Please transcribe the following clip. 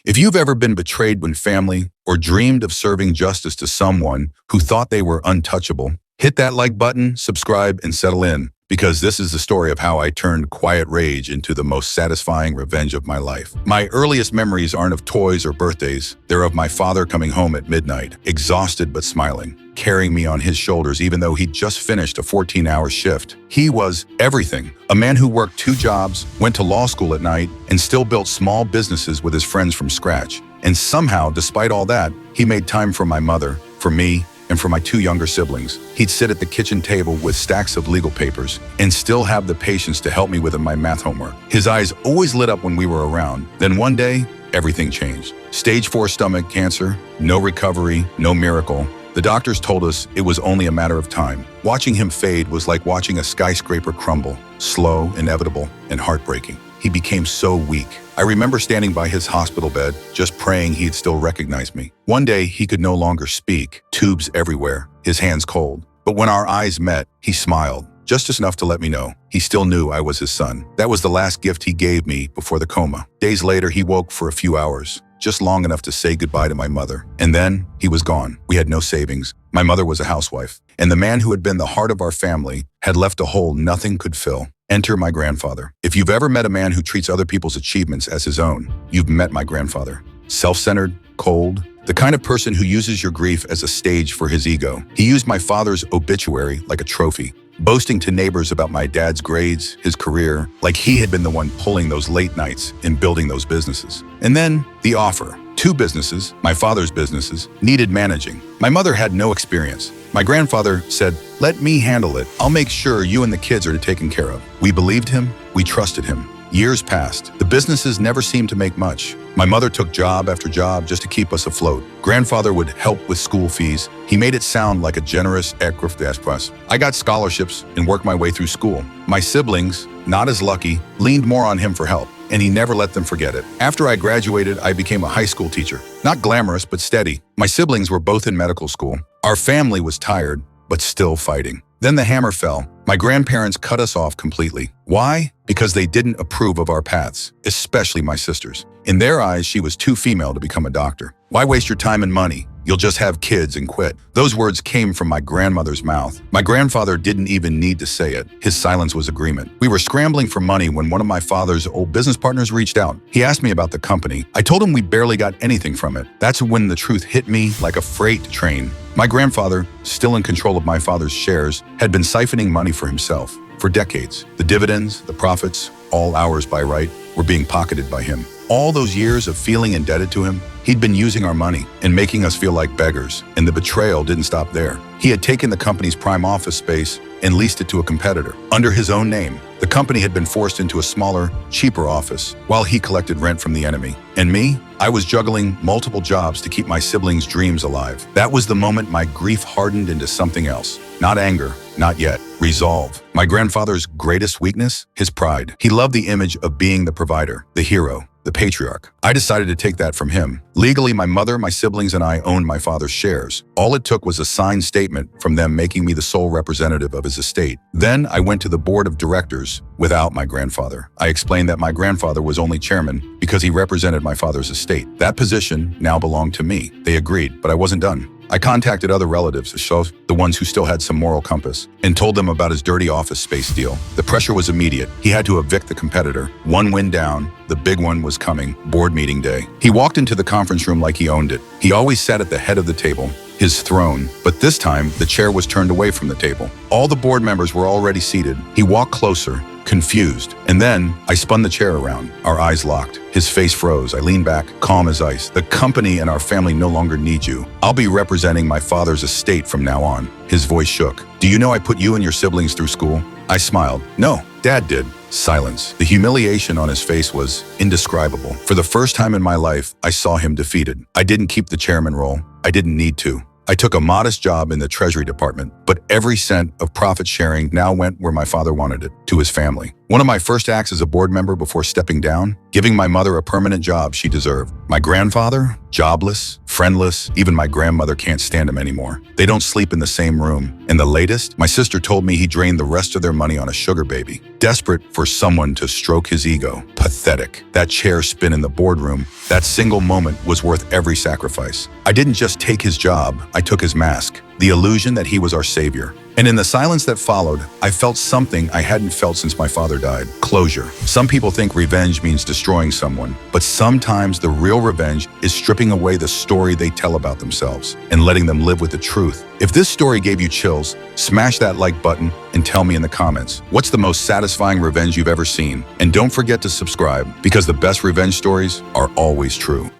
If you've ever been betrayed when family or dreamed of serving justice to someone who thought they were untouchable, hit that like button, subscribe, and settle in, because this is the story of how I turned quiet rage into the most satisfying revenge of my life. My earliest memories aren't of toys or birthdays. They're of my father coming home at midnight, exhausted but smiling, carrying me on his shoulders even though he'd just finished a 14-hour shift. He was everything. A man who worked 2 jobs, went to law school at night, and still built small businesses with his friends from scratch. And somehow, despite all that, he made time for my mother, for me, and for my 2 younger siblings. He'd sit at the kitchen table with stacks of legal papers and still have the patience to help me with my math homework. His eyes always lit up when we were around. Then one day, everything changed. Stage 4 stomach cancer, no recovery, no miracle. The doctors told us it was only a matter of time. Watching him fade was like watching a skyscraper crumble, slow, inevitable, and heartbreaking. He became so weak. I remember standing by his hospital bed, just praying he'd still recognize me. One day, he could no longer speak, tubes everywhere, his hands cold. But when our eyes met, he smiled, just enough to let me know he still knew I was his son. That was the last gift he gave me before the coma. Days later, he woke for a few hours, just long enough to say goodbye to my mother. And then, he was gone. We had no savings. My mother was a housewife. And the man who had been the heart of our family had left a hole nothing could fill. Enter my grandfather. If you've ever met a man who treats other people's achievements as his own, you've met my grandfather. Self-centered, cold, the kind of person who uses your grief as a stage for his ego. He used my father's obituary like a trophy, boasting to neighbors about my dad's grades, his career, like he had been the one pulling those late nights and building those businesses. And then the offer. 2 businesses, my father's businesses, needed managing. My mother had no experience. My grandfather said, "Let me handle it. I'll make sure you and the kids are taken care of." We believed him. We trusted him. Years passed. The businesses never seemed to make much. My mother took job after job just to keep us afloat. Grandfather would help with school fees. He made it sound like a generous aircraft. I got scholarships and worked my way through school. My siblings, not as lucky, leaned more on him for help, and he never let them forget it. After I graduated, I became a high school teacher. Not glamorous, but steady. My siblings were both in medical school. Our family was tired, but still fighting. Then the hammer fell. My grandparents cut us off completely. Why? Because they didn't approve of our paths, especially my sister's. In their eyes, she was too female to become a doctor. Why waste your time and money? You'll just have kids and quit. Those words came from my grandmother's mouth. My grandfather didn't even need to say it. His silence was agreement. We were scrambling for money when one of my father's old business partners reached out. He asked me about the company. I told him we barely got anything from it. That's when the truth hit me like a freight train. My grandfather, still in control of my father's shares, had been siphoning money for himself for decades. The dividends, the profits, all ours by right, were being pocketed by him. All those years of feeling indebted to him, he'd been using our money and making us feel like beggars, and the betrayal didn't stop there. He had taken the company's prime office space and leased it to a competitor. Under his own name, the company had been forced into a smaller, cheaper office while he collected rent from the enemy. And me? I was juggling multiple jobs to keep my siblings' dreams alive. That was the moment my grief hardened into something else. Not anger, not yet. Resolve. My grandfather's greatest weakness? His pride. He loved the image of being the provider, the hero, the patriarch. I decided to take that from him. Legally, my mother, my siblings, and I owned my father's shares. All it took was a signed statement from them making me the sole representative of his estate. Then I went to the board of directors without my grandfather. I explained that my grandfather was only chairman because he represented my father's estate. That position now belonged to me. They agreed, but I wasn't done. I contacted other relatives, the ones who still had some moral compass, and told them about his dirty office space deal. The pressure was immediate. He had to evict the competitor. One win down, the big one was coming, board meeting day. He walked into the conference room like he owned it. He always sat at the head of the table, his throne, but this time the chair was turned away from the table. All the board members were already seated. He walked closer, confused, and then I spun the chair around. Our eyes locked. His face froze. I leaned back, calm as ice. "The company and our family no longer need you. I'll be representing my father's estate from now on." His voice shook. "Do you know I put you and your siblings through school?" I smiled. "No, Dad did." Silence. The humiliation on his face was indescribable. For the first time in my life, I saw him defeated. I didn't keep the chairman role. I didn't need to. I took a modest job in the Treasury Department, but every cent of profit sharing now went where my father wanted it, to his family. One of my first acts as a board member before stepping down, giving my mother a permanent job she deserved. My grandfather, jobless, friendless, even my grandmother can't stand him anymore. They don't sleep in the same room. And the latest, my sister told me he drained the rest of their money on a sugar baby. Desperate for someone to stroke his ego. Pathetic. That chair spin in the boardroom, that single moment was worth every sacrifice. I didn't just take his job, I took his mask. The illusion that he was our savior. And in the silence that followed, I felt something I hadn't felt since my father died. Closure. Some people think revenge means destroying someone, but sometimes the real revenge is stripping away the story they tell about themselves and letting them live with the truth. If this story gave you chills, smash that like button and tell me in the comments, what's the most satisfying revenge you've ever seen? And don't forget to subscribe, because the best revenge stories are always true.